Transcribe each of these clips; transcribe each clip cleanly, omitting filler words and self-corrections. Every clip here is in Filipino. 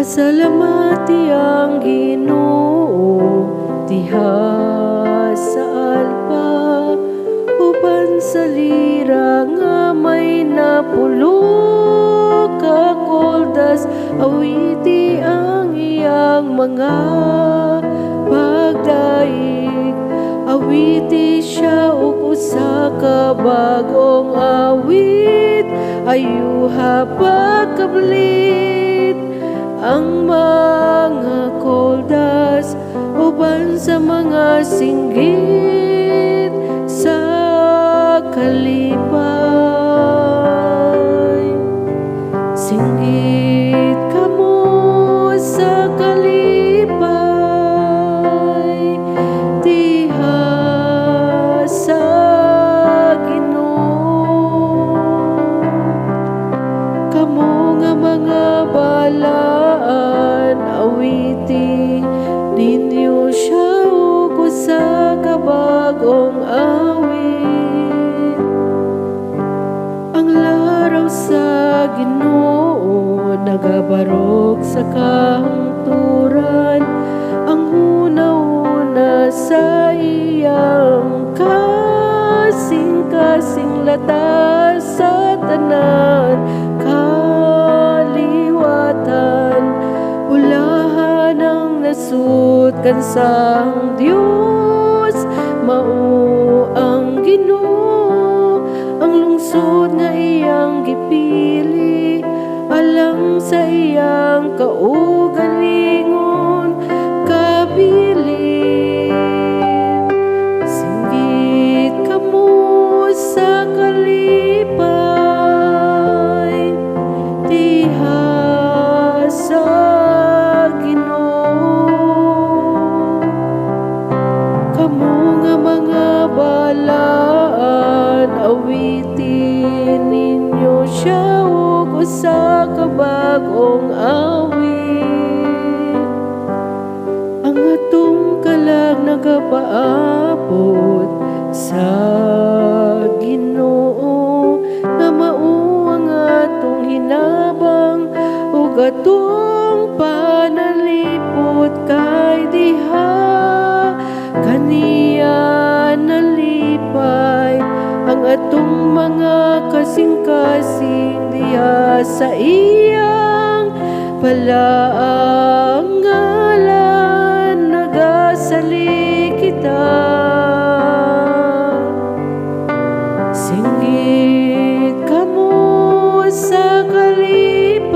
Pasalamati ang Ginoo diha sa alpa, uban sa lira nga may napulog ka koldas. Awiti ang iyang mga pagdaig, awiti siya ug usa ka bagong awit. Ayuha pagkablit ang mga koldas, uban sa mga singgit sa kalipay. Singgit kamo sa kalipay, diha sa Ginoo. Kamo nga mga balaan, awiti ninyo siya ug usa ka bagong awit. Ang laraw sa Ginoo nagabarog sa kahungturan, ang una-una sa iyang kasing-kasing latas sa tanan kaliwatan. Ulahan ang nasud kansang Dios, mao ang Ginoo. Ang lungsod nga iyang gipili, alang sa iyang kaugalingon kabilin. Singgit kamo sa kalipay, diha sa Ginoo. Kamo nga mga balaan, awitin ninyo siya ug usa ka bagong awit. Ang atong kalag nagapaabot sa Ginoo, nga mao ang atong hinabang ug atong panalipot. Kay diha kaniya nalipay ang atong mga kasing-kasing, diha sa iyang palaang ngalan nagasali kita. Singgit kamo sa kalipay,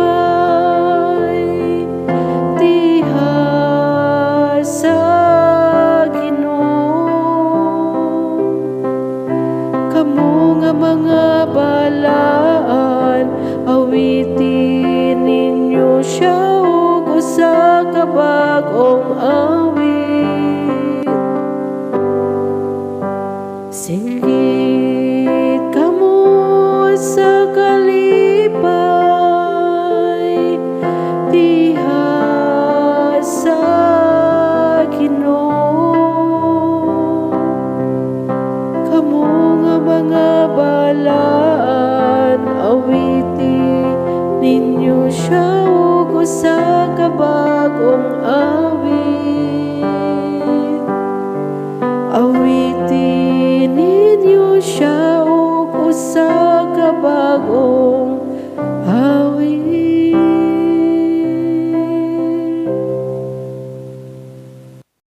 diha sa Ginoo. Kamo nga mga balaan, awitin ninyo siya ug usa ka bagong awit. Singgit kamo sa kalipay, diha sa Ginoo. Kamo nga mga balaan, awitin ninyo siya ug usa ka bagong awit. Awitin ninyo siya ug usa ka bagong